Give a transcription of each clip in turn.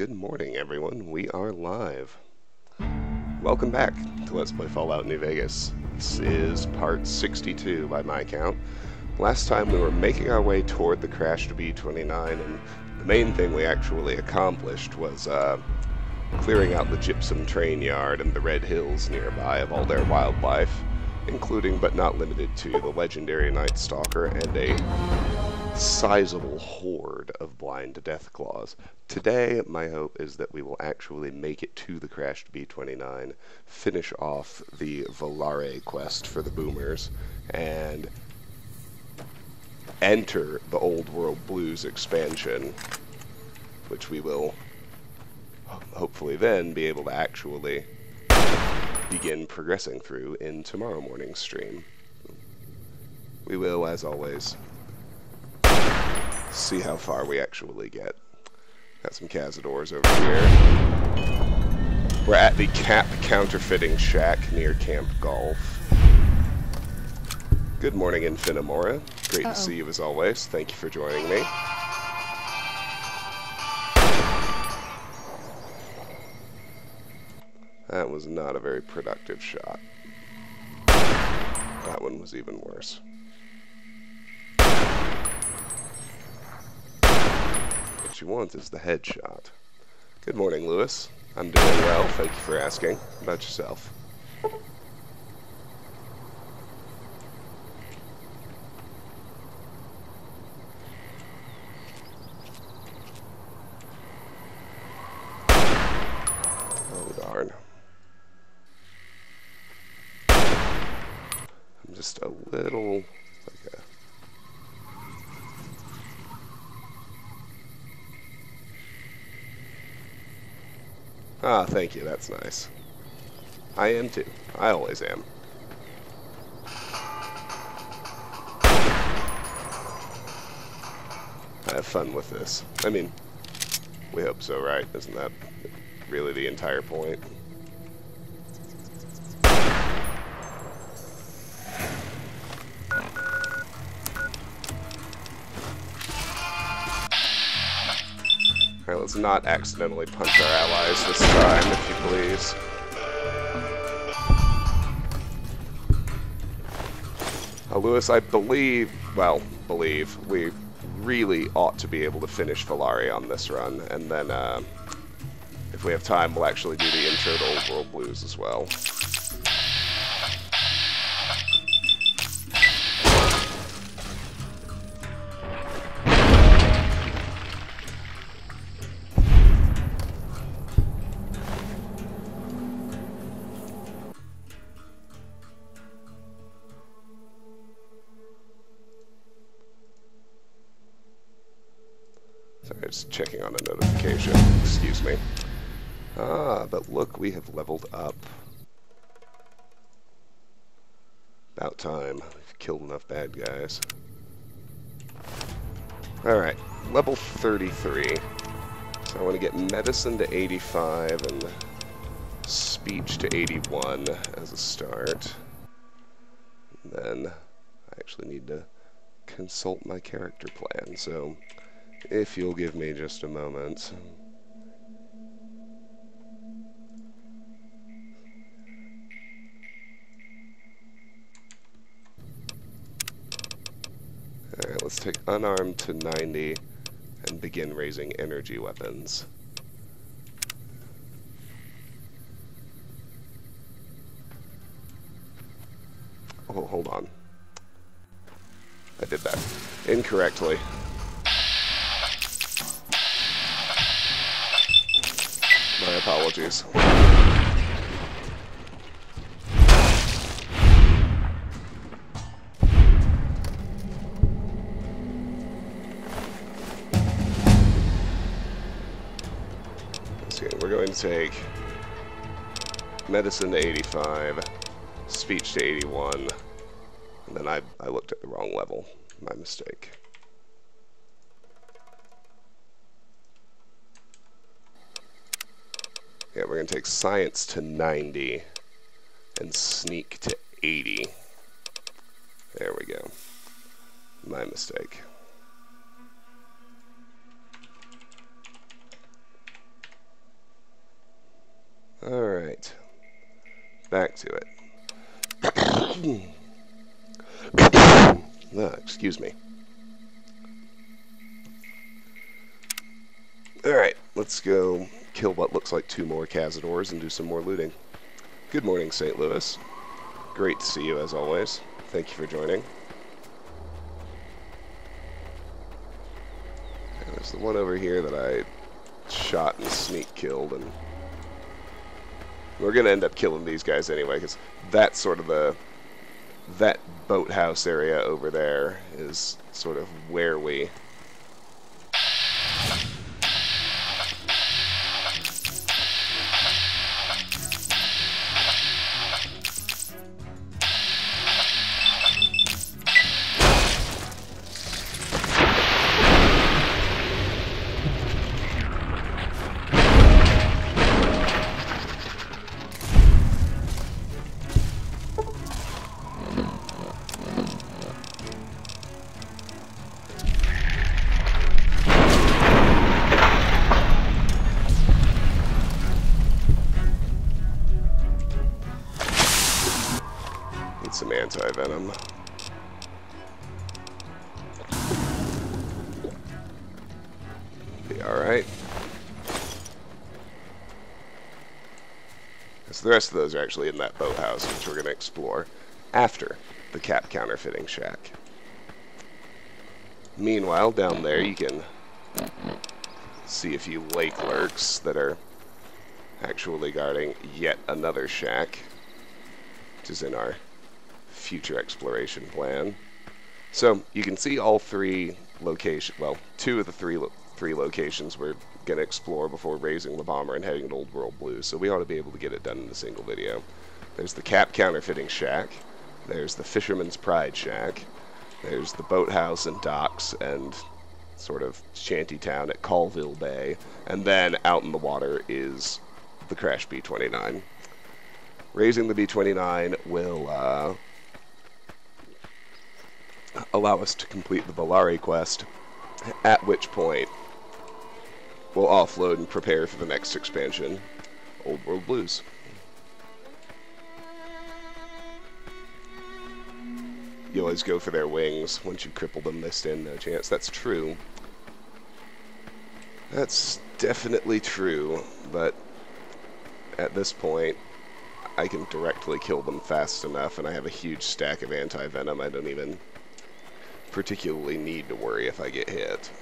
good morning, everyone. We are live. Welcome back to Let's Play Fallout New Vegas. This is part 62 by my count. Last time we were making our way toward the crashed B-29, and the main thing we actually accomplished was clearing out the gypsum train yard and the red hills nearby of all their wildlife, including but not limited to the legendary Night Stalker and a sizable horde of blind deathclaws. Today, my hope is that we will actually make it to the crashed B-29, finish off the Volare quest for the boomers, and enter the Old World Blues expansion, which we will hopefully then be able to actually begin progressing through in tomorrow morning's stream. We will, as always, see how far we actually get. Got some Cazadors over here. We're at the Cap Counterfeiting Shack near Camp Golf. Good morning, Infinimora. Great to see you as always. Thank you for joining me. That was not a very productive shot. That one was even worse. What you want is the headshot. Good morning, Lewis. I'm doing well, thank you for asking. How about yourself? Oh, darn. I'm just a little... Ah, thank you, that's nice. I am too. I always am. I have fun with this. I mean, we hope so, right? Isn't that really the entire point? Alright, let's not accidentally punch our allies this time, if you please. Lewis, I believe, we really ought to be able to finish Volare on this run, and then, if we have time, we'll actually do the intro to Old World Blues as well. Sorry, just checking on a notification. Excuse me. Ah, but look, we have leveled up. About time. We've killed enough bad guys. Alright, level 33. So I want to get medicine to 85 and speech to 81 as a start. And then I actually need to consult my character plan, so if you'll give me just a moment. Alright, let's take unarmed to 90 and begin raising energy weapons. Oh, hold on. I did that incorrectly. My apologies. So we're going to take medicine to 85, speech to 81, and then I looked at the wrong level. My mistake. Yeah, we're going to take science to 90 and sneak to 80. There we go. My mistake. Alright. Back to it. Excuse me. Alright, let's go kill what looks like 2 more Cazadors and do some more looting. Good morning, St. Louis. Great to see you as always. Thank you for joining. And there's the one over here that I shot and sneak killed, and we're going to end up killing these guys anyway, because that's sort of that boathouse area over there is sort of where we... some anti-venom. Be alright. So the rest of those are actually in that boathouse, which we're going to explore after the cap counterfeiting shack. Meanwhile, down there you can see a few lake lurks that are actually guarding yet another shack, which is in our future exploration plan. So you can see all 3 locations, well, 2 of the three locations we're going to explore before raising the bomber and heading to Old World Blues, so we ought to be able to get it done in a single video. There's the cap counterfeiting shack, there's the Fisherman's Pride shack, there's the boathouse and docks and sort of shanty town at Callville Bay, and then out in the water is the Crash B-29. Raising the B-29 will allow us to complete the Volare quest, at which point we'll offload and prepare for the next expansion, Old World Blues. You always go for their wings. Once you cripple them, they stand no chance. That's true. That's definitely true, but at this point, I can directly kill them fast enough, and I have a huge stack of anti-venom. I don't even particularly need to worry if I get hit.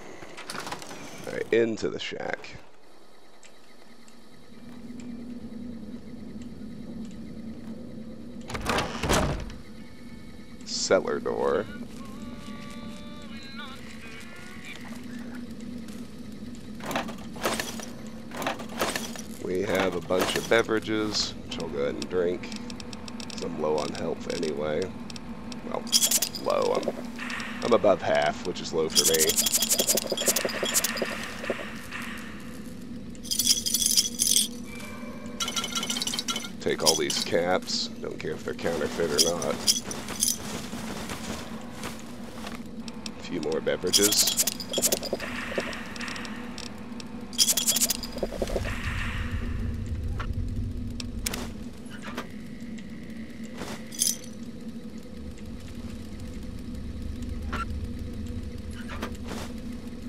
Alright, into the shack. Cellar door. We have a bunch of beverages, which I'll go ahead and drink, because I'm low on health anyway. Well, low. I'm above half, which is low for me. Take all these caps. Don't care if they're counterfeit or not. A few more beverages.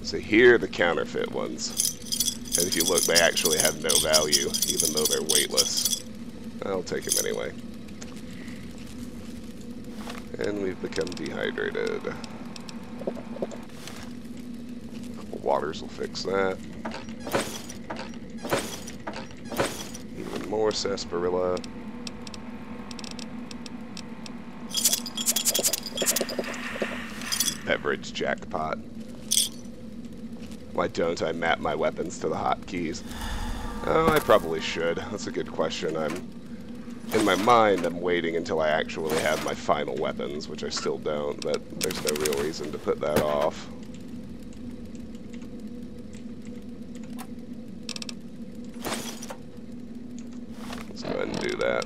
So here are the counterfeit ones. And if you look, they actually have no value, even though they're weightless. I'll take them anyway. And we've become dehydrated. A couple waters will fix that. Even more sarsaparilla. Beverage jackpot. Why don't I map my weapons to the hotkeys? Oh, I probably should. That's a good question. In my mind, I'm waiting until I actually have my final weapons, which I still don't, but there's no real reason to put that off. Let's go ahead and do that.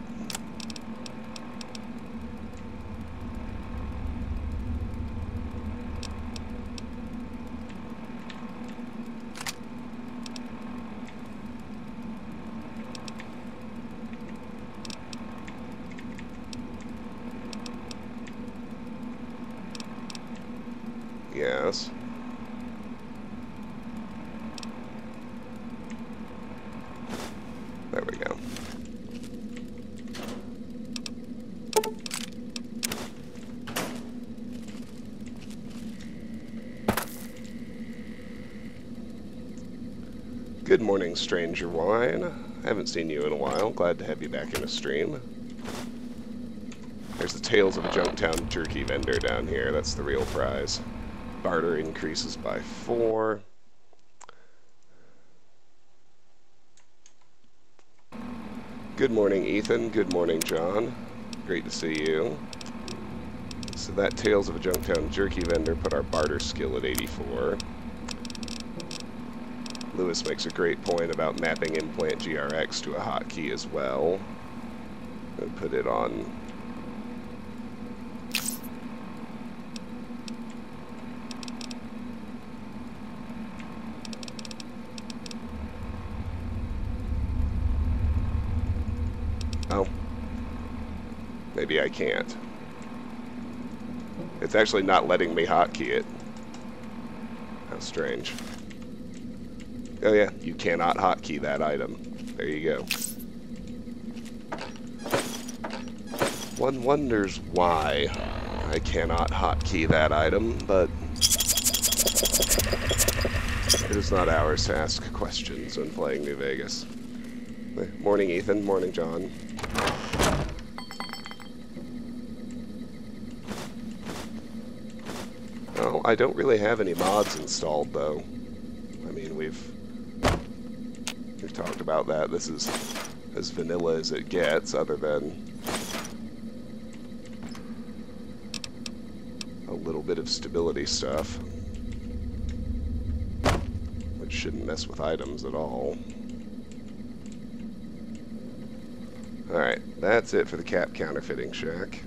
Yes. There we go. Good morning, Stranger Wine. Haven't seen you in a while. Glad to have you back in a stream. There's the Tales of a Junktown Jerky vendor down here. That's the real prize. Barter increases by 4. Good morning, Ethan. Good morning, John. Great to see you. So that Tales of a Junktown Jerky vendor put our barter skill at 84. Lewis makes a great point about mapping implant GRX to a hotkey as well. And put it on. Oh. Maybe I can't. It's actually not letting me hotkey it. How strange. Oh yeah, you cannot hotkey that item. There you go. One wonders why I cannot hotkey that item, but it is not ours to ask questions when playing New Vegas. Morning, Ethan. Morning, John. Oh, I don't really have any mods installed, though. I mean, we've talked about that. This is as vanilla as it gets, other than a little bit of stability stuff, which shouldn't mess with items at all. Alright, that's it for the cap counterfeiting shack.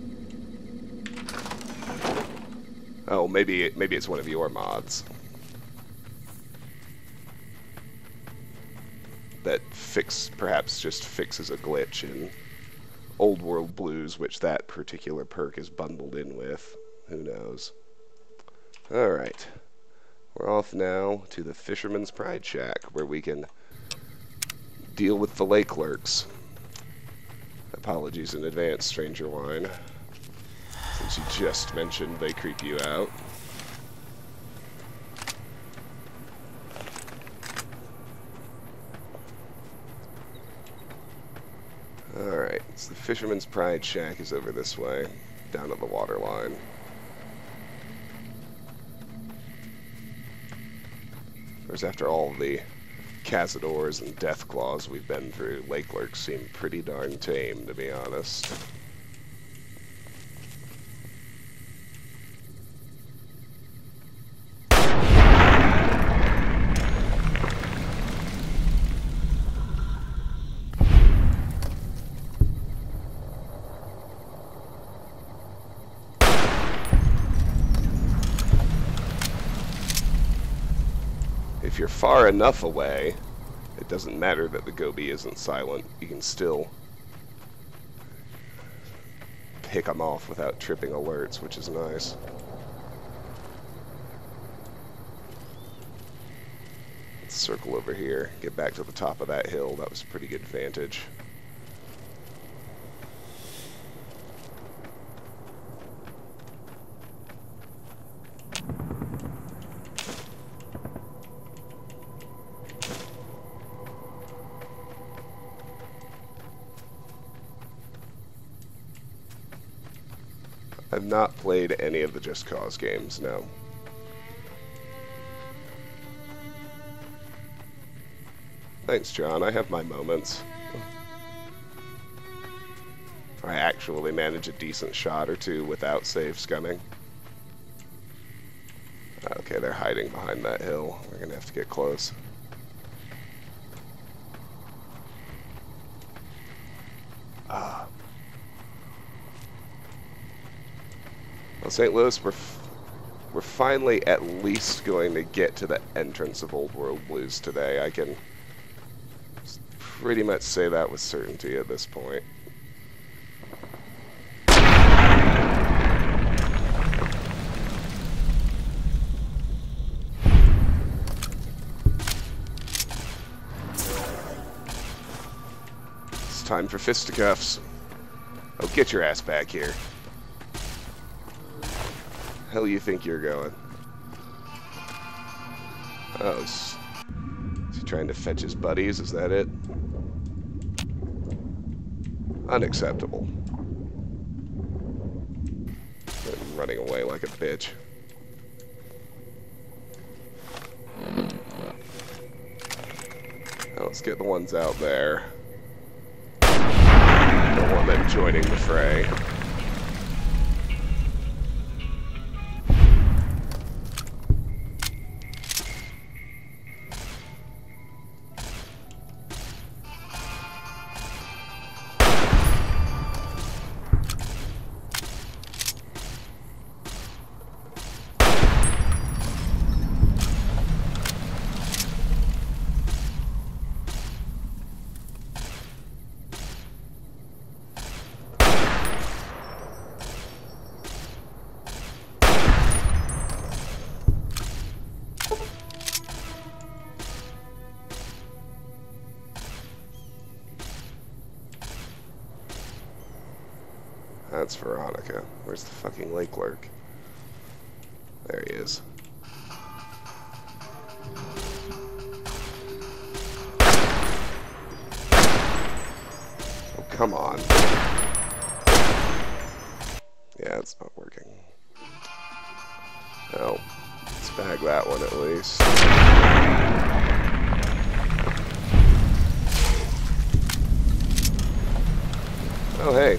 Oh, maybe it's one of your mods that perhaps just fixes a glitch in Old World Blues, which that particular perk is bundled in with. Who knows? Alright. We're off now to the Fisherman's Pride Shack, where we can deal with the lake lurks. Apologies in advance, Stranger Wine, since you just mentioned they creep you out. Alright, so the Fisherman's Pride Shack is over this way, down at the water line. Whereas after all the Cazadors and Deathclaws we've been through, lake lurks seem pretty darn tame, to be honest. If you're far enough away, it doesn't matter that the goby isn't silent. You can still pick them off without tripping alerts, which is nice. Let's circle over here, get back to the top of that hill. That was a pretty good vantage. I've not played any of the Just Cause games, no. Thanks, John. I have my moments. I actually manage a decent shot or two without save scumming. Okay, they're hiding behind that hill. We're gonna have to get close. Ah. Well, St. Louis, we're finally at least going to get to the entrance of Old World Blues today. I can pretty much say that with certainty at this point. time for fisticuffs. Oh, get your ass back here. Hell you think you're going? Oh, is he trying to fetch his buddies? Is that it? Unacceptable. I'm running away like a bitch. Now let's get the ones out there. Don't want them joining the fray. That's Veronica. Where's the fucking lake lurk? There he is. Oh, come on. Yeah, it's not working. Well, let's bag that one at least. Oh, hey.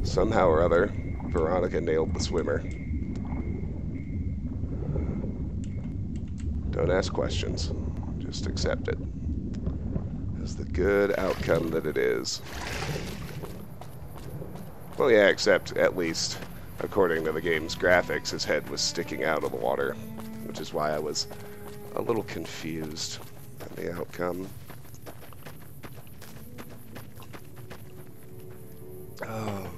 Somehow or other, Veronica nailed the swimmer. Don't ask questions. Just accept it as the good outcome that it is. Well, yeah, except, at least, according to the game's graphics, his head was sticking out of the water, which is why I was a little confused at the outcome. Oh.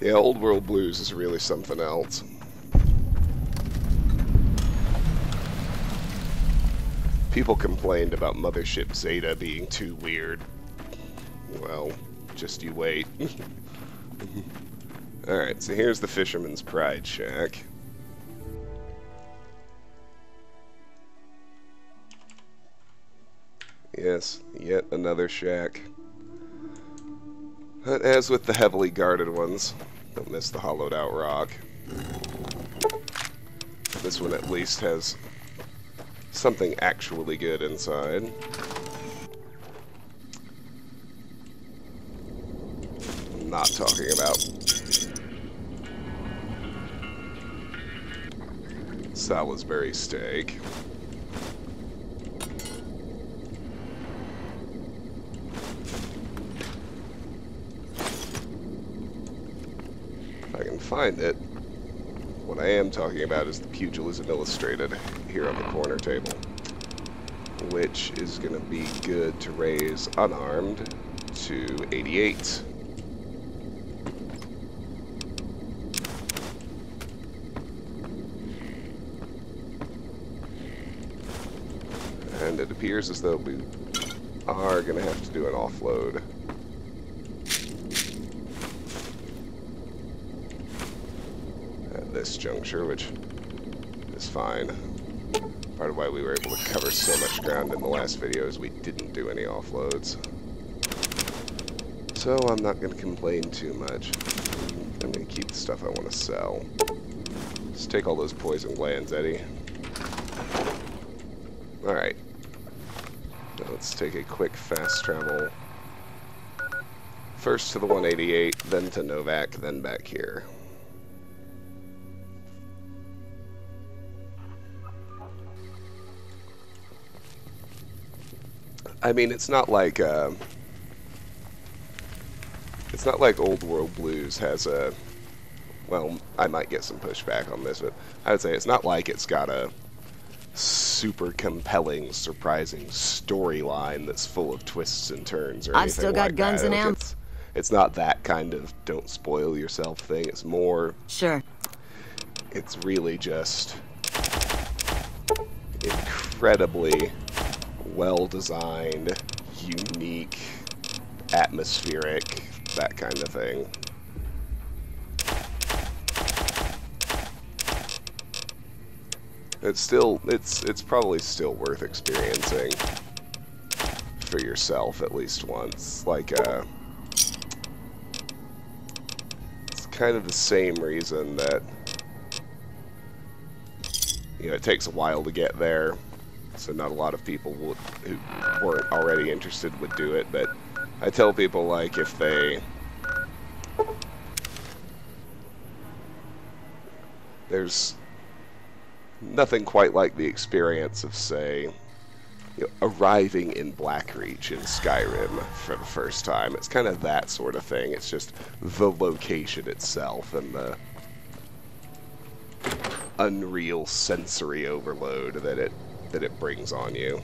Yeah, Old World Blues is really something else. People complained about Mothership Zeta being too weird. Well, just you wait. Alright, so here's the Fisherman's Pride Shack. Yes, yet another shack. But as with the heavily guarded ones, don't miss the hollowed out rock. This one at least has something actually good inside. I'm not talking about Salisbury steak. If I can find it. What I am talking about is the Pugilism Illustrated here on the corner table, which is going to be good to raise unarmed to 88. And it appears as though we are going to have to do an offload. At this juncture, which is fine. Part of why we were able to cover so much ground in the last video is we didn't do any offloads. So I'm not going to complain too much. I'm going to keep the stuff I want to sell. Let's take all those poison glands, Eddie. Alright. Now let's take a quick fast travel. First to the 188, then to Novak, then back here. I mean, it's not like Old World Blues has a, well, I might get some pushback on this, but I would say it's not like it's got a super compelling, surprising storyline that's full of twists and turns or anything. I've still got like guns that. and ammo. It's not that kind of don't spoil yourself thing. It's more, Sure. it's really just, incredibly well-designed, unique, atmospheric, that kind of thing. It's probably still worth experiencing for yourself at least once. Like, it's kind of the same reason that, you know, it takes a while to get there, so not a lot of people who weren't already interested would do it, but I tell people, like, if they... There's nothing quite like the experience of, say, you know, arriving in Blackreach in Skyrim for the first time. It's kind of that sort of thing. It's just the location itself and the unreal sensory overload that it brings on you.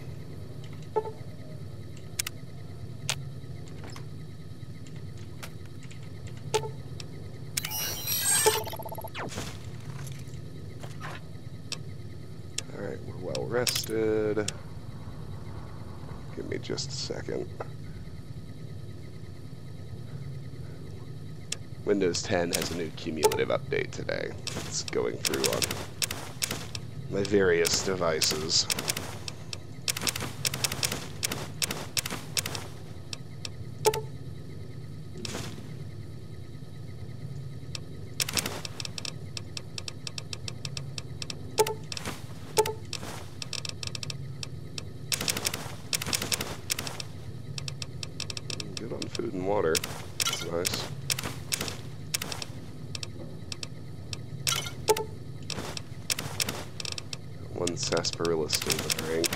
Alright, we're well rested. Give me just a second. Windows 10 has a new cumulative update today. It's going through on my various devices. Good on food and water. That's nice. One sarsaparilla still to drink.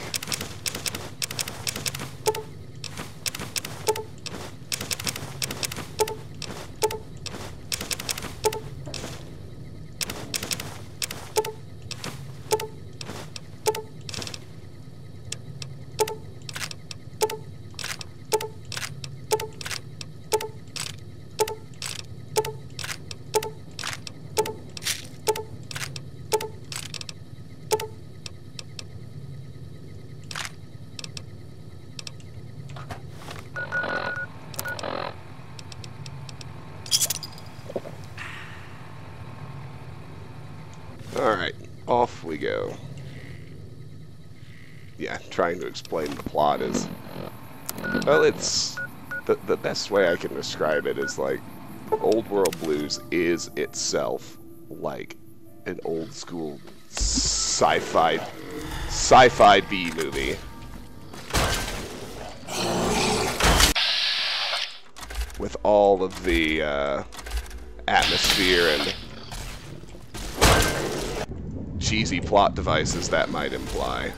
Alright, off we go. Yeah, trying to explain the plot is... Well, it's... The best way I can describe it is like... Old World Blues is itself like an old school sci-fi B movie. With all of the atmosphere and cheesy plot devices that might imply.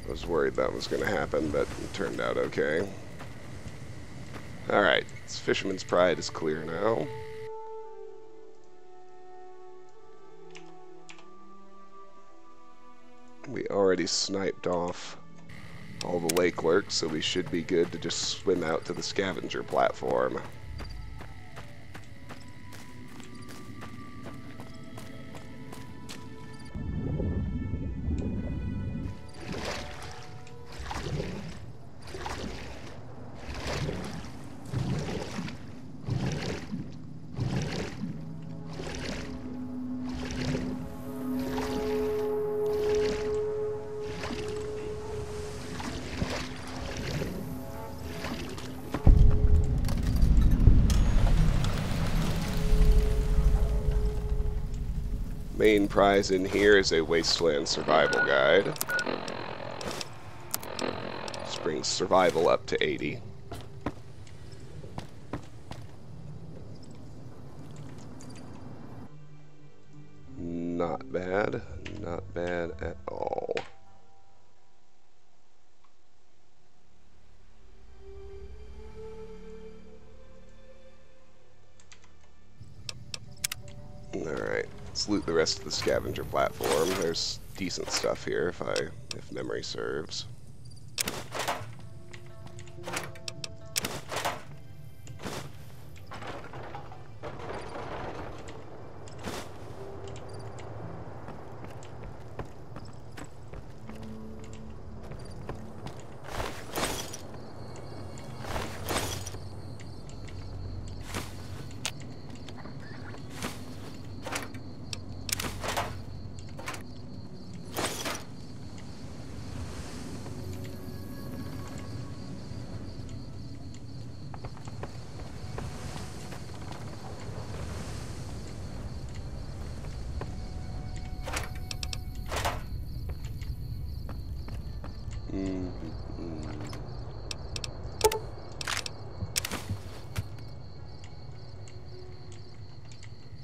I was worried that was going to happen, but it turned out okay. Alright, Fisherman's Pride is clear now. We already sniped off all the lake lurks, so we should be good to just swim out to the scavenger platform. Main prize in here is a Wasteland Survival Guide. This brings survival up to 80. Not bad. Not bad at all. Alright, let's loot the rest of the scavenger platform. There's decent stuff here if memory serves.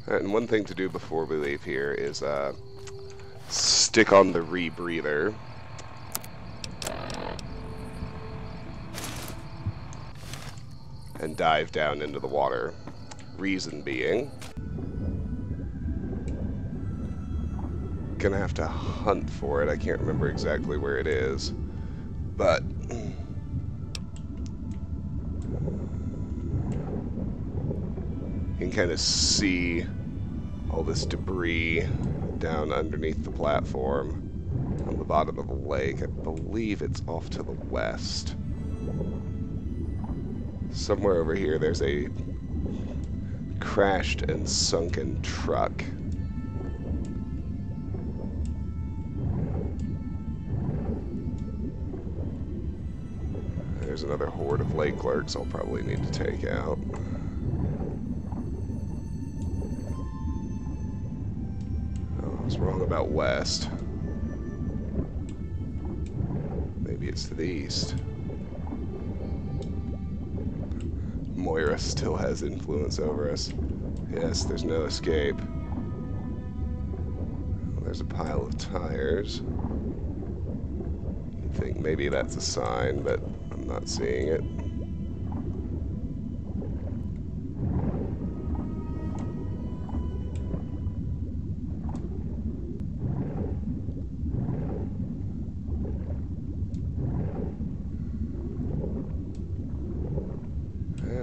And one thing to do before we leave here is stick on the rebreather. And dive down into the water. Reason being, gonna have to hunt for it. I can't remember exactly where it is, but you can kind of see all this debris down underneath the platform on the bottom of the lake. I believe it's off to the west. Somewhere over here there's a crashed and sunken truck. There's another horde of lake clerks I'll probably need to take out. Oh, I was wrong about west. Maybe it's to the east. Moira still has influence over us. Yes, there's no escape. Well, there's a pile of tires. You'd think maybe that's a sign, but I'm not seeing it.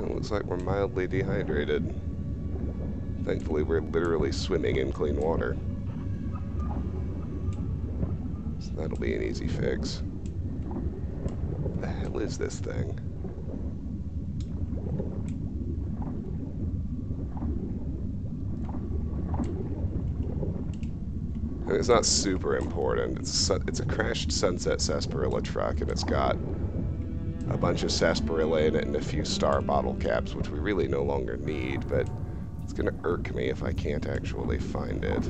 Looks like we're mildly dehydrated. Thankfully, we're literally swimming in clean water. So that'll be an easy fix. What the hell is this thing? I mean, it's not super important. It's a crashed Sunset Sarsaparilla truck, and it's got a bunch of sarsaparilla in it and a few star bottle caps, which we really no longer need, but it's gonna irk me if I can't actually find it.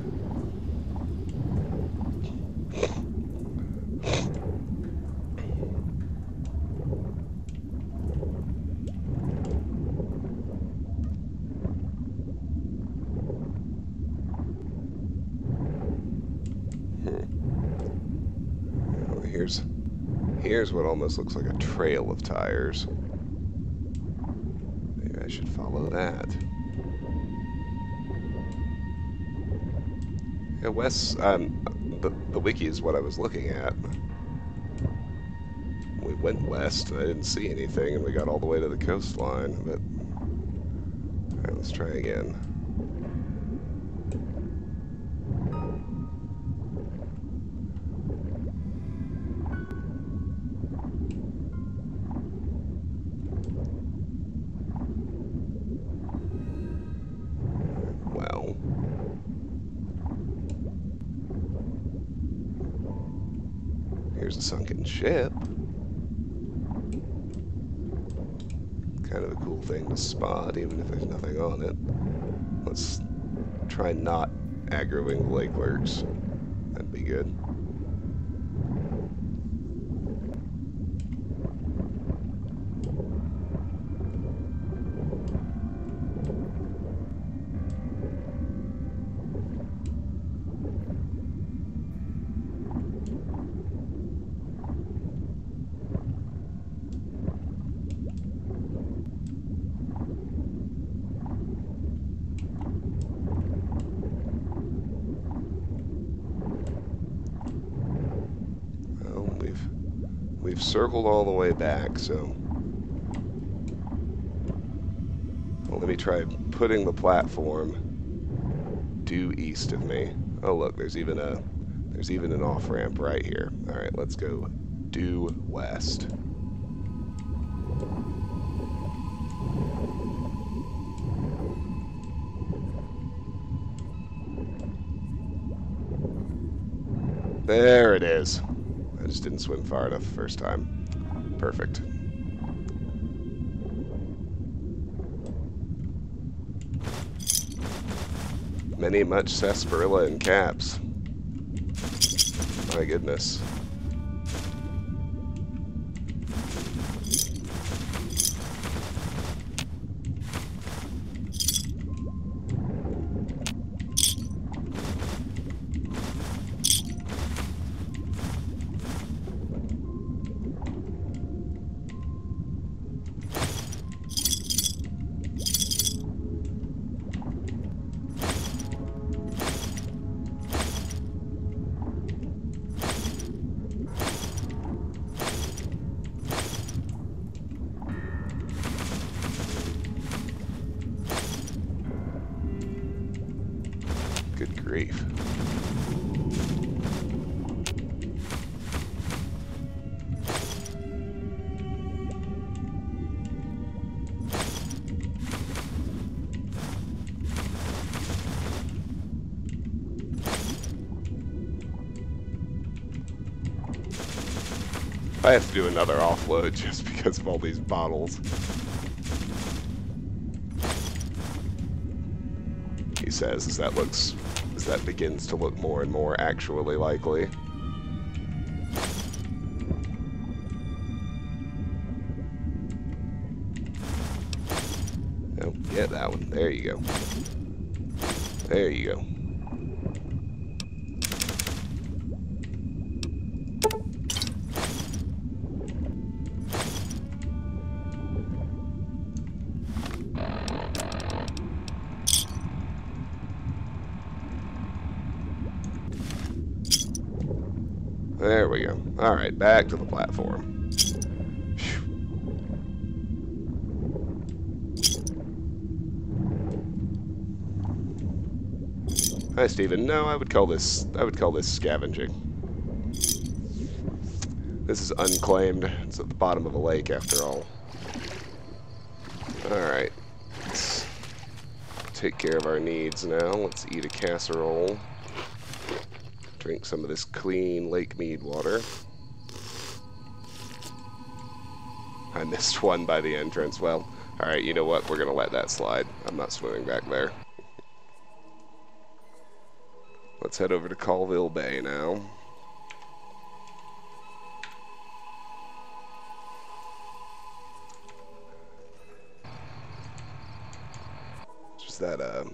Well, here's what almost looks like a trail of tires. Maybe I should follow that. Yeah, Wes, the wiki is what I was looking at. We went west, and I didn't see anything, and we got all the way to the coastline, but... Alright, let's try again. Here's a sunken ship. Kind of a cool thing to spot, even if there's nothing on it. Let's try not aggroing the lake clerks. That'd be good. We've circled all the way back, so... Well, let me try putting the platform due east of me. Oh look, there's even an off-ramp right here. Alright, let's go due west. There it is. I just didn't swim far enough the first time. Perfect. Many much sarsaparilla and caps. My goodness. grief. I have to do another offload just because of all these bottles. He says as that begins to look more and more actually likely. Oh, get that one. There you go. There you go. There we go. Alright, back to the platform. Hi, Steven. No, I would call this scavenging. This is unclaimed. It's at the bottom of a lake, after all. Alright. Let's take care of our needs now. Let's eat a casserole. Drink some of this clean Lake Mead water. I missed one by the entrance. Well, alright, you know what? We're gonna let that slide. I'm not swimming back there. Let's head over to Callville Bay now. Just that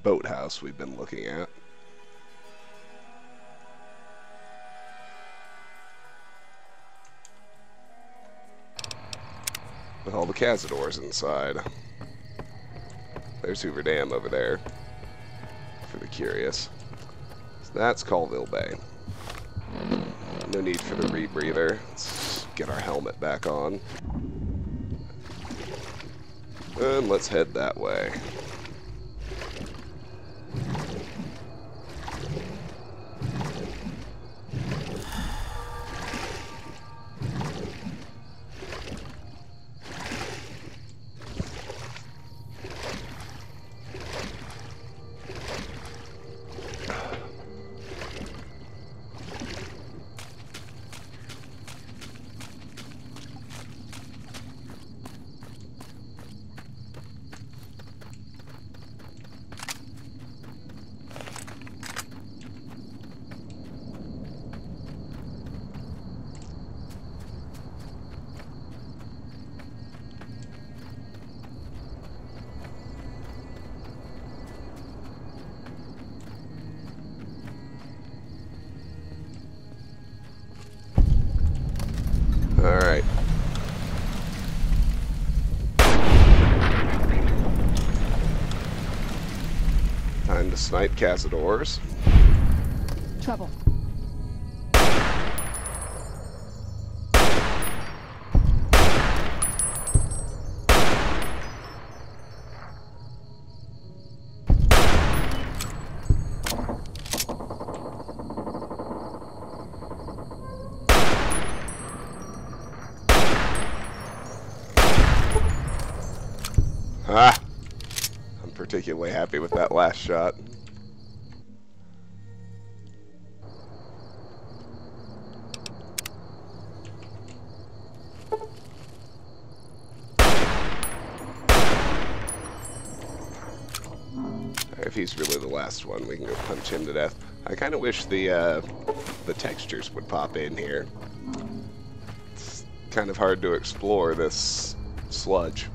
boathouse we've been looking at. With all the cazadors inside. There's Hoover Dam over there, for the curious. So that's Callville Bay. No need for the rebreather. Let's get our helmet back on. And let's head that way. Alright. Time to snipe cazadors. Trouble. Ah! I'm particularly happy with that last shot. If he's really the last one, we can go punch him to death. I kind of wish the textures would pop in here. It's kind of hard to explore this sludge.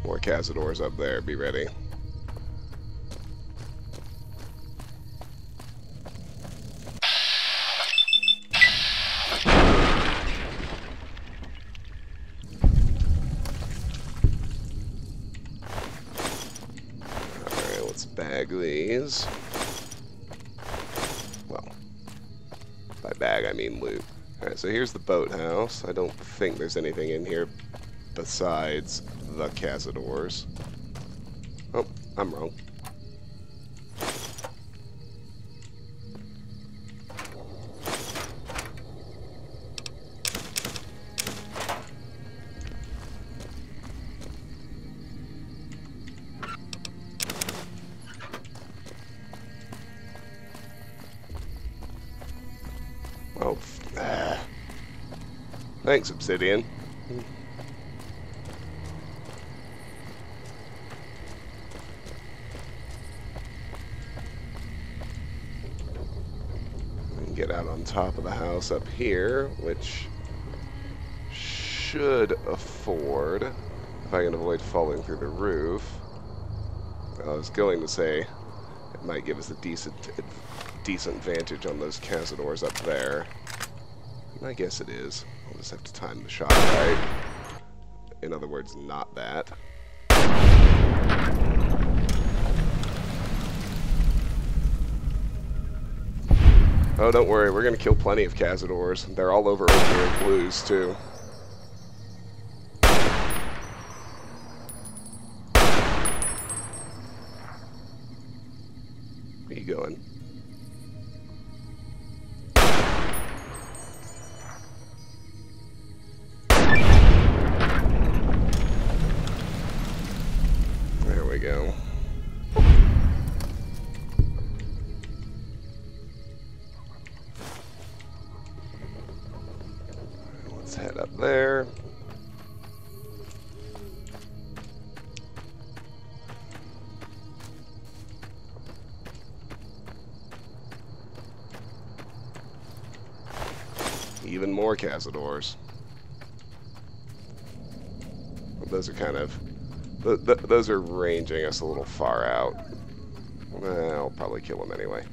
More cazadors up there, be ready. Alright, let's bag these. Well, by bag I mean loot. Alright, so here's the boathouse. I don't think there's anything in here besides the cazadores. Oh, I'm wrong. Oh, thanks, Obsidian. We can get out on top of the house up here, which should afford, if I can avoid falling through the roof. I was going to say it might give us a decent vantage on those cazadores up there. And I guess it is. I'll just have to time the shot right. In other words, not that. Oh, don't worry. We're going to kill plenty of cazadores. They're all over Opioid Blues, too. Where you going? There we go. Let's head up there. Even more cazadores. Those are kind of... those are ranging us a little far out. I'll probably kill them anyway.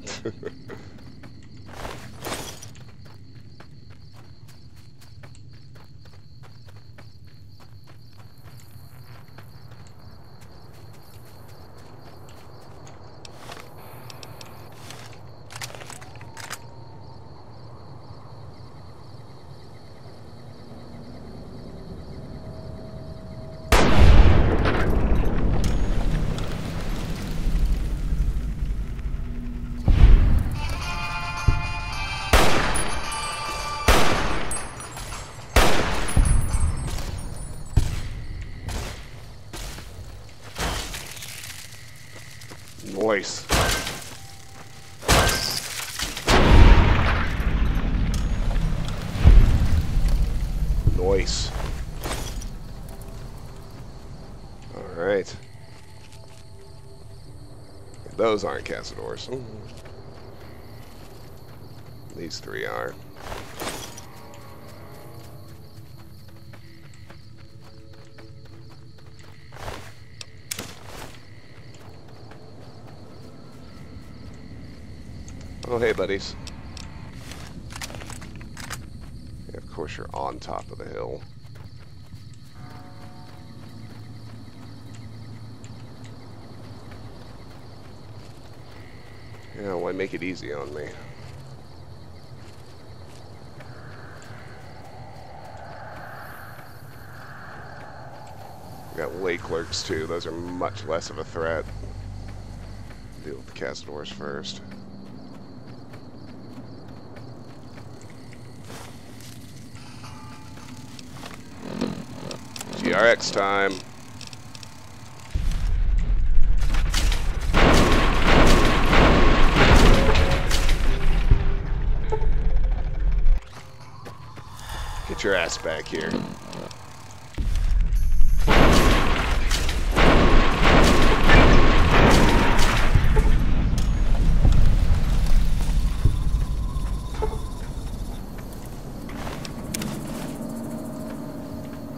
Noise. Noise. Alright. Those aren't cazadores. These three are. Oh, hey, buddies. Yeah, of course you're on top of the hill. Yeah, why make it easy on me? We got lake lurks too. Those are much less of a threat. Deal with the cazadores first. GRX time. Get your ass back here.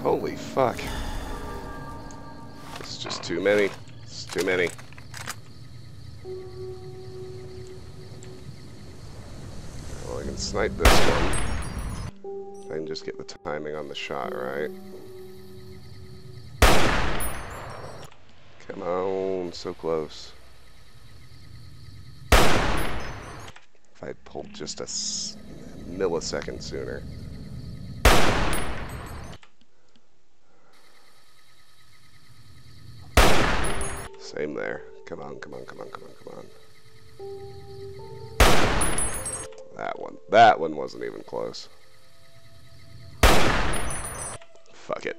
Holy fuck. It's just too many. It's too many. Well, I can snipe this one. I can just get the timing on the shot right. Come on, so close. If I'd pulled just a millisecond sooner. Same there. Come on, come on, come on, come on, come on. That one wasn't even close. Fuck it.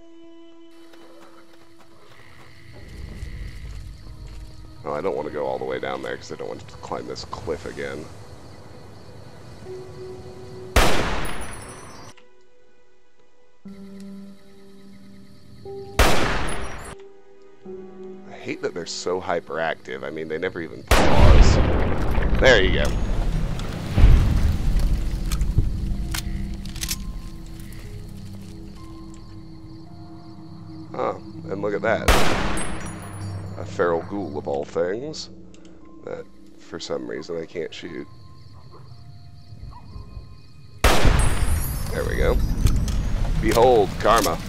Oh, I don't want to go all the way down there because I don't want to climb this cliff again. I hate that they're so hyperactive. I mean, they never even pause. There you go. Oh, and look at that. A feral ghoul of all things that, for some reason, I can't shoot. There we go. Behold, karma.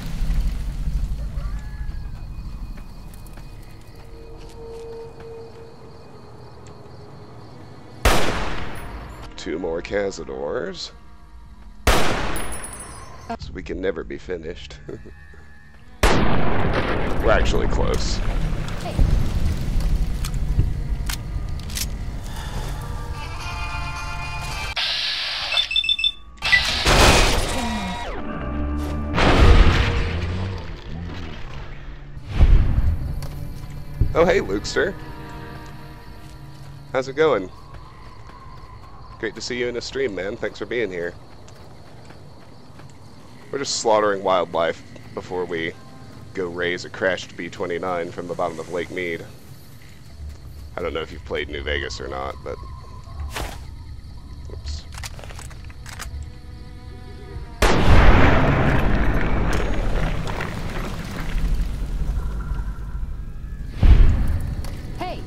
Two more Cazadors. So we can never be finished. We're actually close. Hey. Oh, hey, Lukester. How's it going? Great to see you in a stream, man. Thanks for being here. We're just slaughtering wildlife before we go raise a crashed B-29 from the bottom of Lake Mead. I don't know if you've played New Vegas or not, but... Oops. Hey.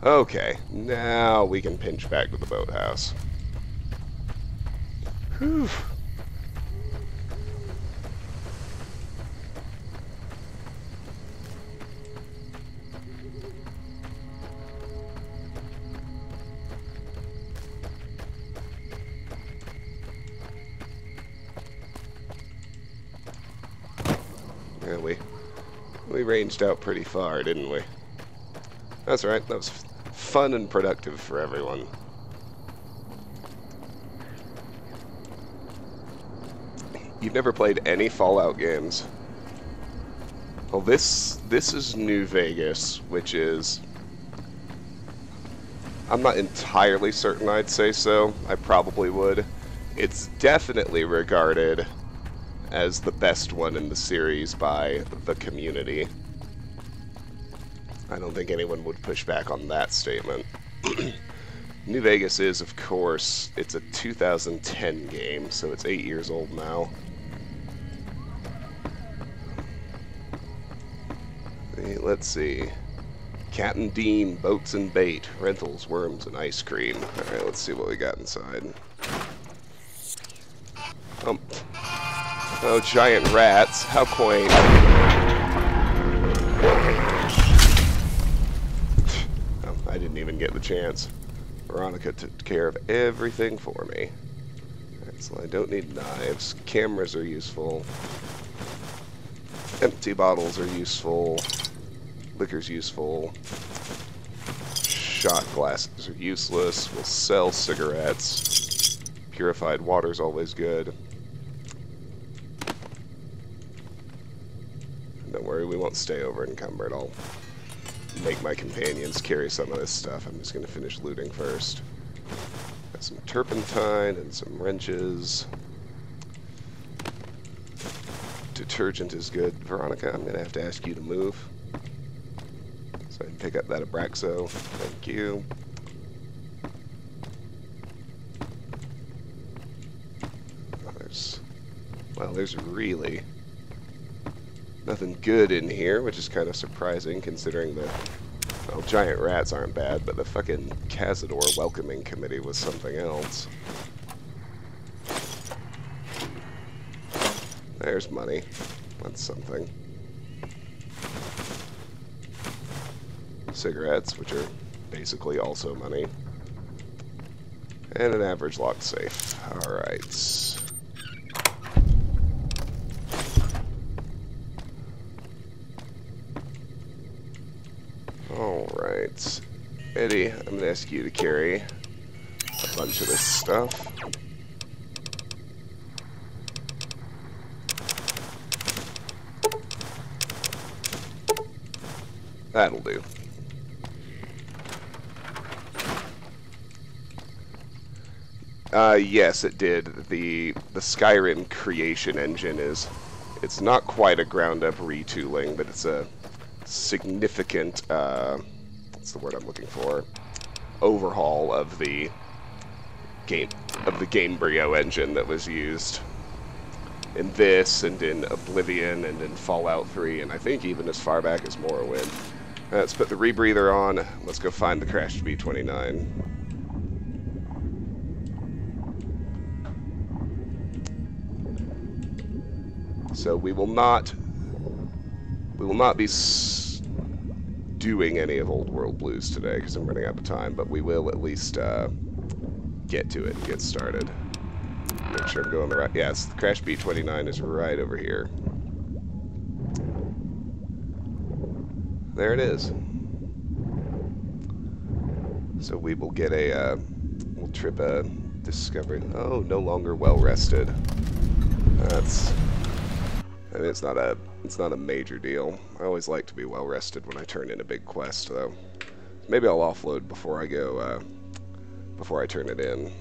Okay, now we can pinch back to the boathouse. Whew. Yeah, we ranged out pretty far, didn't we? That's right, that was fun and productive for everyone. You've never played any Fallout games? Well, this is New Vegas, which is... I'm not entirely certain I'd say so. I probably would. It's definitely regarded as the best one in the series by the community. I don't think anyone would push back on that statement. New Vegas is, of course, it's a 2010 game, so it's 8 years old now. Let's see. Captain Dean, boats and bait, rentals, worms, and ice cream. Alright, let's see what we got inside. Oh, giant rats. How quaint. I didn't even get the chance. Veronica took care of everything for me. Alright, so I don't need knives. Cameras are useful. Empty bottles are useful. Liquor's useful. Shot glasses are useless. We'll sell cigarettes. Purified water's always good. Don't worry, we won't stay over encumbered. I'll make my companions carry some of this stuff. I'm just going to finish looting first. Got some turpentine and some wrenches. Detergent is good. Veronica, I'm going to have to ask you to move. So I can pick up that Abraxo. Thank you. There's really nothing good in here, which is kind of surprising considering the... Well, giant rats aren't bad, but the fucking Cazador welcoming committee was something else. There's money. That's something. Cigarettes, which are basically also money. And an average locked safe. Alright. Alright. Eddie, I'm going to ask you to carry a bunch of this stuff. That'll do. Yes, it did. The Skyrim creation engine it's not quite a ground-up retooling, but it's a significant, what's the word I'm looking for? Overhaul of the Gamebryo engine that was used in this, and in Oblivion, and in Fallout 3, and I think even as far back as Morrowind. Let's put the rebreather on. Let's go find the crashed B-29. So we will not be doing any of Old World Blues today because I'm running out of time, but we will at least get to it and get started. Make sure I'm going the right. Yes, the Crash B-29 is right over here. There it is. So we will get we'll trip a discovery. Oh, no longer well rested. That's. I mean, it's not a major deal. I always like to be well rested when I turn in a big quest, though. Maybe I'll offload before I go. Before I turn it in.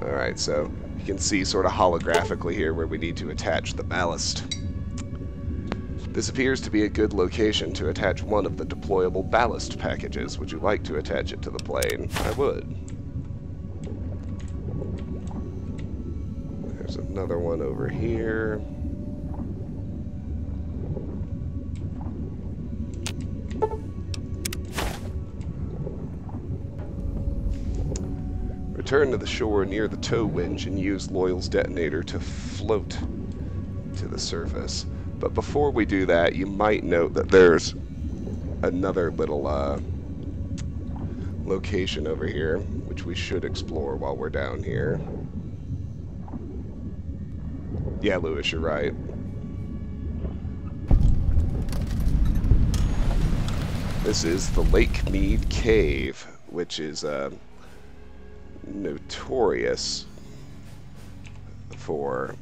Alright, so you can see sort of holographically here where we need to attach the ballast. This appears to be a good location to attach one of the deployable ballast packages. Would you like to attach it to the plane? I would. There's another one over here. Return to the shore near the tow winch and use Loyal's detonator to float to the surface. But before we do that, you might note that there's another little location over here, which we should explore while we're down here. Yeah, Lewis, you're right. This is the Lake Mead Cave, which is notorious for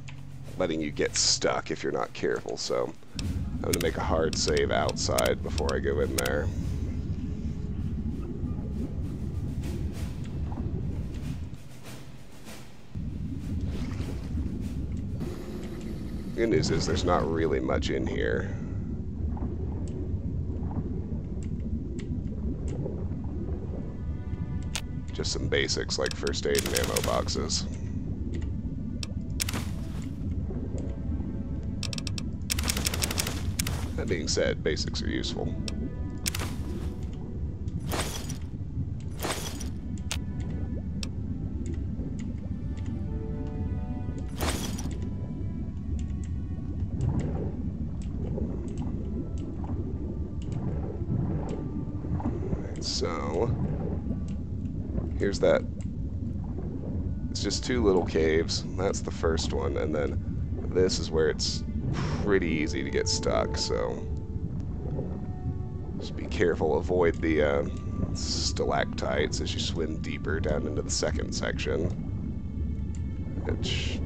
letting you get stuck if you're not careful, so I'm going to make a hard save outside before I go in there. Good news is there's not really much in here. Just some basics like first aid and ammo boxes. That being said, basics are useful. So, here's that. It's just two little caves. That's the first one, and then this is where it's pretty easy to get stuck, so just be careful. Avoid the stalactites as you swim deeper down into the second section, which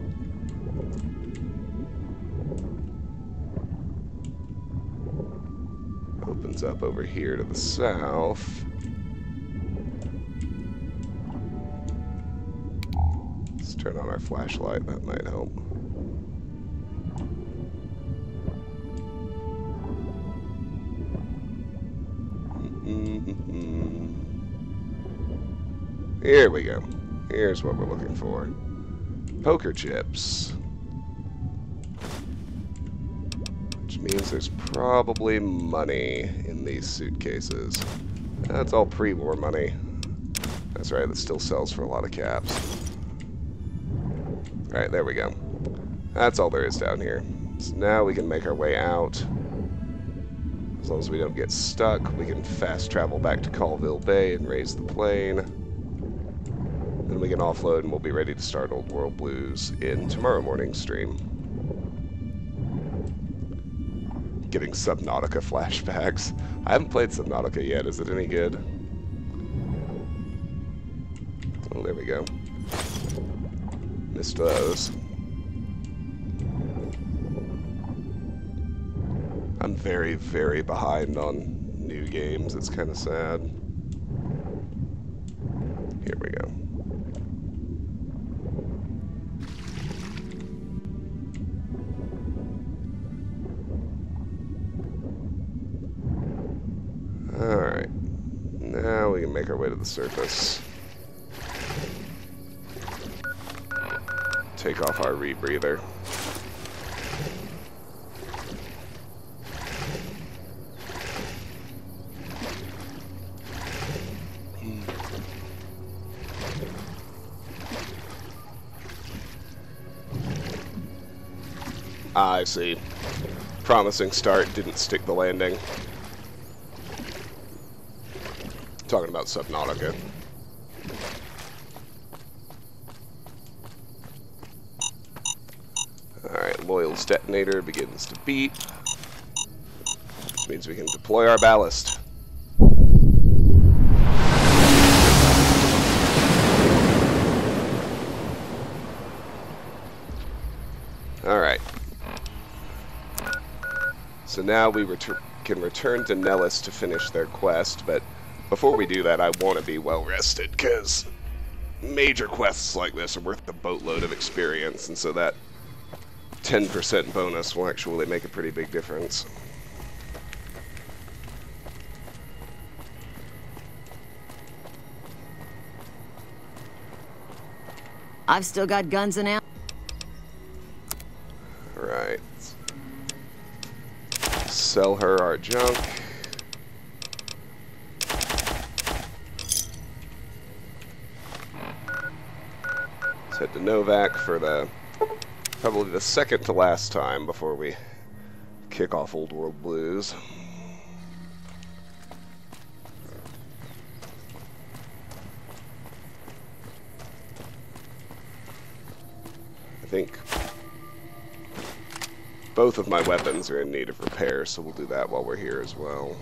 opens up over here to the south. Let's turn on our flashlight, that might help. Here we go. Here's what we're looking for. Poker chips. Which means there's probably money in these suitcases. That's all pre-war money. That's right, that still sells for a lot of caps. Alright, there we go. That's all there is down here. So now we can make our way out. As long as we don't get stuck, we can fast travel back to Callville Bay and raise the plane. Then we can offload and we'll be ready to start Old World Blues in tomorrow morning's stream. Getting Subnautica flashbacks. I haven't played Subnautica yet. Is it any good? Oh, there we go. Missed those. I'm very, very behind on new games. It's kind of sad. Here we go. Alright. Now we can make our way to the surface. Take off our rebreather. I see. Promising start, didn't stick the landing. Talking about Subnautica. Alright, Loyal's detonator begins to beep. Which means we can deploy our ballast. Alright. So now we can return to Nellis to finish their quest, but before we do that, I want to be well rested, because major quests like this are worth a boatload of experience, and so that 10% bonus will actually make a pretty big difference. I've still got guns and ammo. Right. Sell her our junk. Let's head to Novak for probably the second to last time before we kick off Old World Blues. I think both of my weapons are in need of repair, so we'll do that while we're here as well.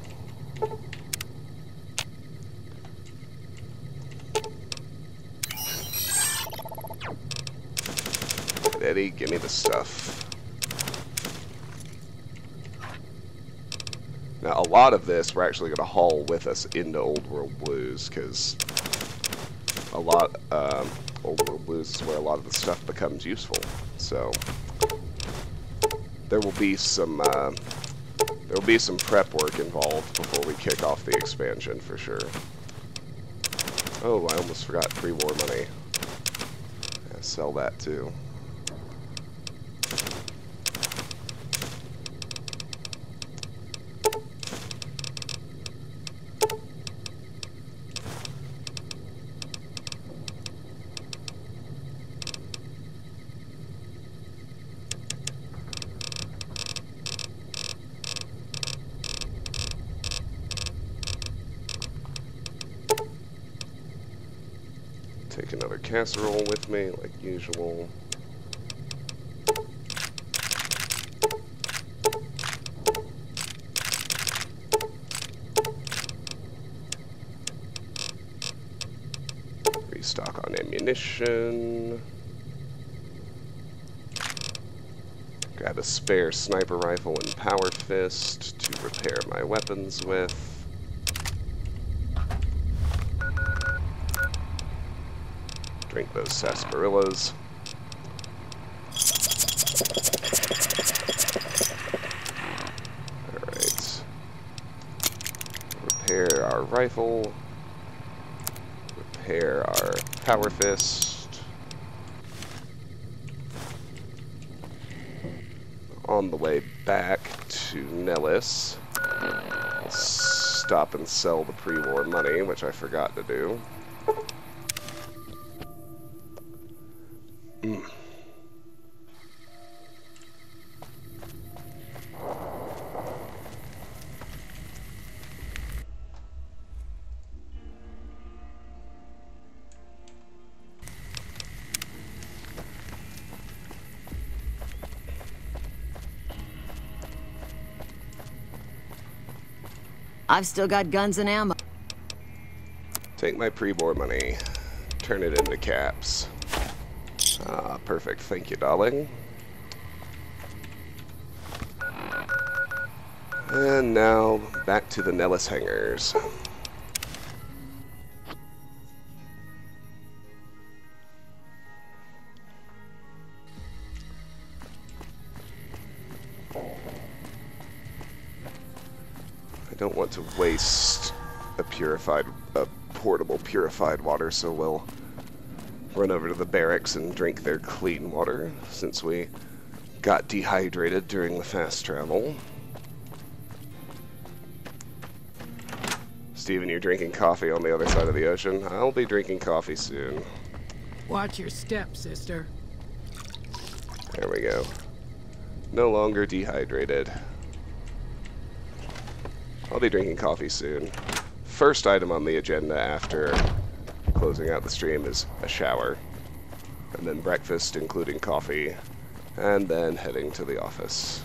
Eddie, give me the stuff. Now, a lot of this we're actually going to haul with us into Old World Blues, because Old World Blues is where a lot of the stuff becomes useful. So there will be some prep work involved before we kick off the expansion for sure. Oh, I almost forgot pre-war money. Yeah, sell that too. Take another casserole with me, like usual. Restock on ammunition. Grab a spare sniper rifle and power fist to repair my weapons with. Drink those sarsaparillas. Alright. Repair our rifle. Repair our power fist. On the way back to Nellis, I'll stop and sell the pre-war money, which I forgot to do. I've still got guns and ammo. Take my pre-war money. Turn it into caps. Ah, perfect. Thank you, darling. And now, back to the Nellis hangars. I don't want to waste a portable purified water, so we'll run over to the barracks and drink their clean water, since we got dehydrated during the fast travel. Steven, you're drinking coffee on the other side of the ocean. I'll be drinking coffee soon. Watch your step, sister. There we go. No longer dehydrated. I'll be drinking coffee soon. First item on the agenda after closing out the stream is a shower. And then breakfast, including coffee. And then heading to the office.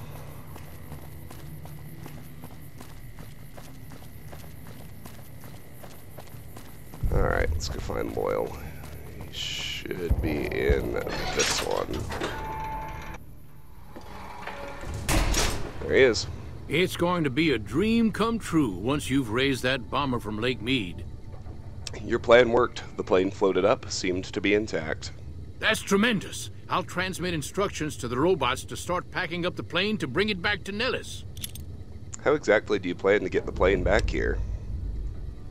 Alright, let's go find Loyal. He should be in this one. There he is. It's going to be a dream come true once you've raised that bomber from Lake Mead. Your plan worked. The plane floated up, seemed to be intact. That's tremendous. I'll transmit instructions to the robots to start packing up the plane to bring it back to Nellis. How exactly do you plan to get the plane back here?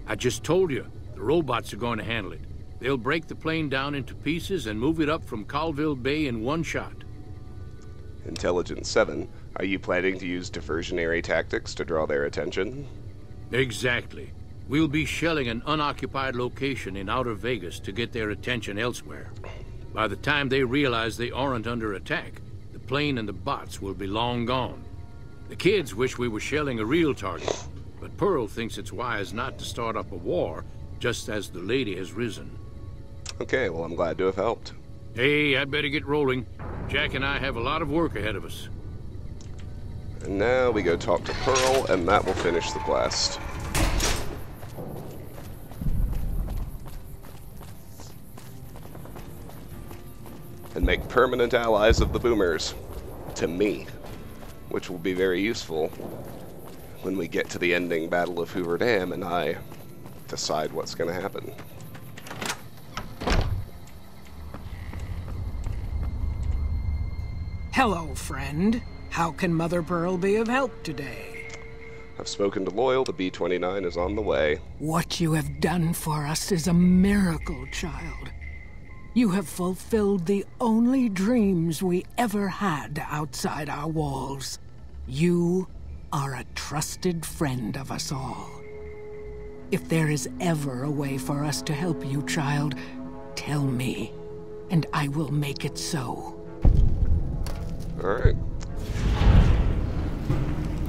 I just told you, the robots are going to handle it. They'll break the plane down into pieces and move it up from Callville Bay in one shot. Intelligence 7, are you planning to use diversionary tactics to draw their attention? Exactly. We'll be shelling an unoccupied location in outer Vegas to get their attention elsewhere. By the time they realize they aren't under attack, the plane and the bots will be long gone. The kids wish we were shelling a real target, but Pearl thinks it's wise not to start up a war just as the lady has risen. Okay, well, I'm glad to have helped. Hey, I'd better get rolling. Jack and I have a lot of work ahead of us. And now we go talk to Pearl, and that will finish the quest. And make permanent allies of the boomers. To me. Which will be very useful when we get to the ending Battle of Hoover Dam and I decide what's going to happen. Hello, friend. How can Mother Pearl be of help today? I've spoken to Loyal. The B-29 is on the way. What you have done for us is a miracle, child. You have fulfilled the only dreams we ever had outside our walls. You are a trusted friend of us all. If there is ever a way for us to help you, child, tell me, and I will make it so. Alright.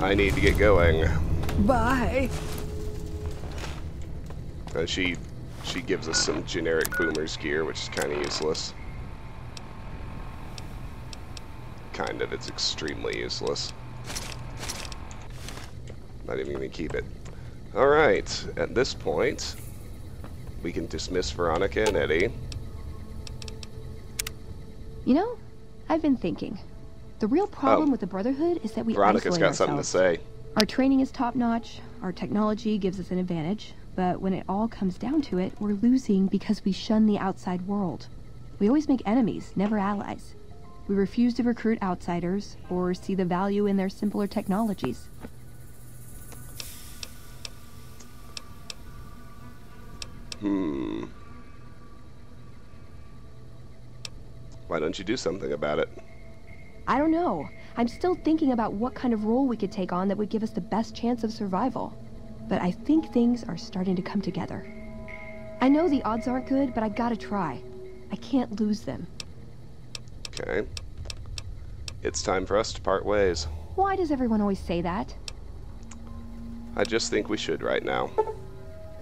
I need to get going. Bye. She gives us some generic boomers gear, which is kind of useless. Kind of, it's extremely useless. Not even going to keep it. Alright, at this point, we can dismiss Veronica and Eddie. You know, I've been thinking. The real problem with the Brotherhood is that we Veronica's isolate got something to ourselves. say. Our training is top-notch, our technology gives us an advantage, but when it all comes down to it, we're losing because we shun the outside world. We always make enemies, never allies. We refuse to recruit outsiders or see the value in their simpler technologies. Why don't you do something about it? I don't know. I'm still thinking about what kind of role we could take on that would give us the best chance of survival. But I think things are starting to come together. I know the odds aren't good, but I gotta try. I can't lose them. Okay. It's time for us to part ways. Why does everyone always say that? I just think we should right now.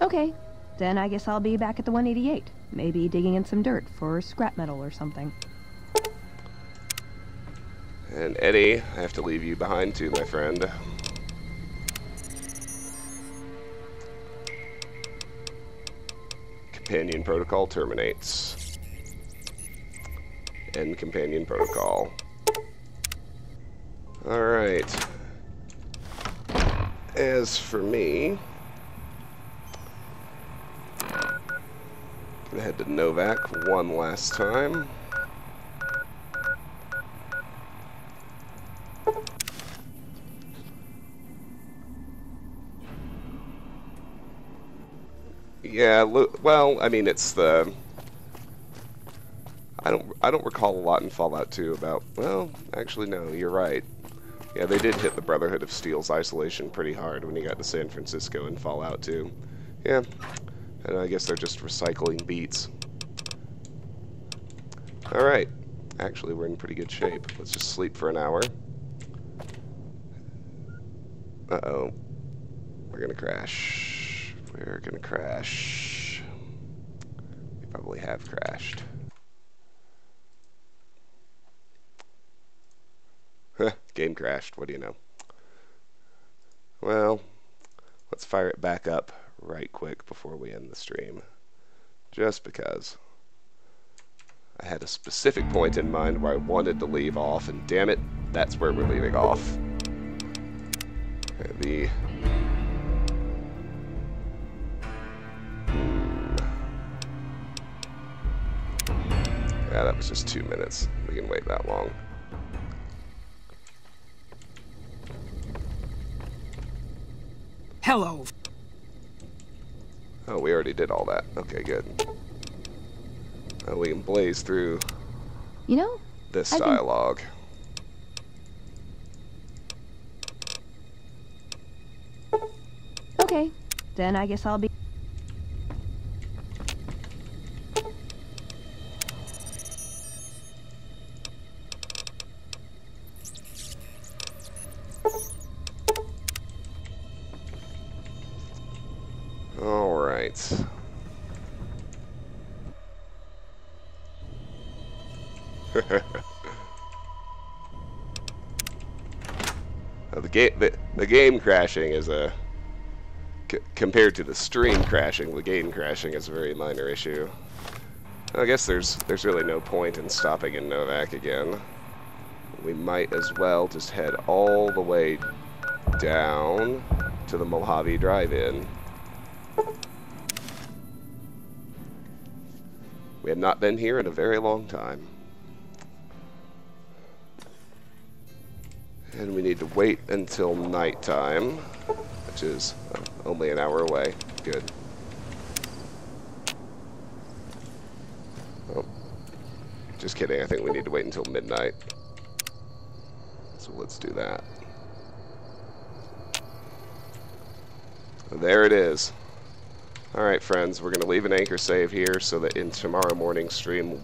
Okay, then I guess I'll be back at the 188. Maybe digging in some dirt for scrap metal or something. And Eddie, I have to leave you behind too, my friend. companion protocol terminates. End companion protocol. Alright. As for me, gonna head to Novak one last time. Yeah, well, I mean, it's the... I don't recall a lot in Fallout 2 about... Well, actually, no, you're right. Yeah, they did hit the Brotherhood of Steel's isolation pretty hard when you got to San Francisco in Fallout 2. Yeah, and I guess they're just recycling beats. Alright. Actually, we're in pretty good shape. Let's just sleep for an hour. Uh-oh. We're gonna crash. We're gonna crash. We probably have crashed. Game crashed, what do you know? Well, let's fire it back up right quick before we end the stream. Just because I had a specific point in mind where I wanted to leave off, and damn it, that's where we're leaving off. Okay, yeah, that was just 2 minutes. We can wait that long. Hello. Oh, we already did all that. Okay, good. We can blaze through this dialogue. Okay, then I guess I'll be... All right. The game crashing is a compared to the stream crashing, the game crashing is a very minor issue. I guess there's really no point in stopping in Novak again. We might as well just head all the way down to the Mojave Drive-In. We had not been here in a very long time. And we need to wait until nighttime, which is only an hour away. Good. Oh, just kidding. I think we need to wait until midnight. So let's do that. There it is. Alright, friends, we're going to leave an anchor save here so that in tomorrow morning's stream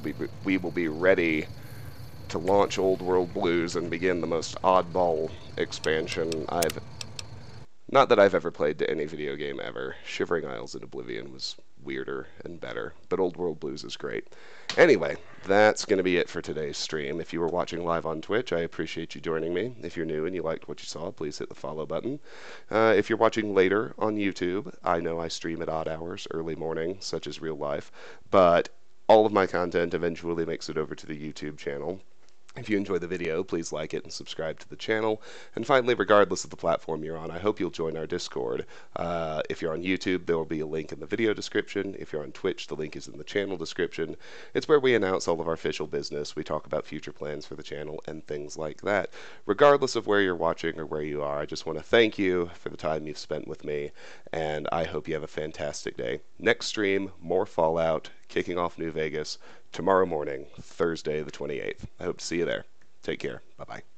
we will be ready to launch Old World Blues and begin the most oddball expansion not that I've ever played to any video game ever. Shivering Isles in Oblivion was weirder and better, but Old World Blues is great. Anyway, that's going to be it for today's stream. If you were watching live on Twitch, I appreciate you joining me. If you're new and you liked what you saw, please hit the follow button. If you're watching later on YouTube, I know I stream at odd hours, early morning, such as real life, but all of my content eventually makes it over to the YouTube channel. If you enjoy the video, please like it and subscribe to the channel. And finally, regardless of the platform you're on, I hope you'll join our Discord. If you're on YouTube, there will be a link in the video description. If you're on Twitch, the link is in the channel description. It's where we announce all of our official business. We talk about future plans for the channel and things like that. Regardless of where you're watching or where you are, I just want to thank you for the time you've spent with me, and I hope you have a fantastic day. Next stream, more Fallout, kicking off New Vegas, tomorrow morning, Thursday the 28th. I hope to see you there. Take care. Bye-bye.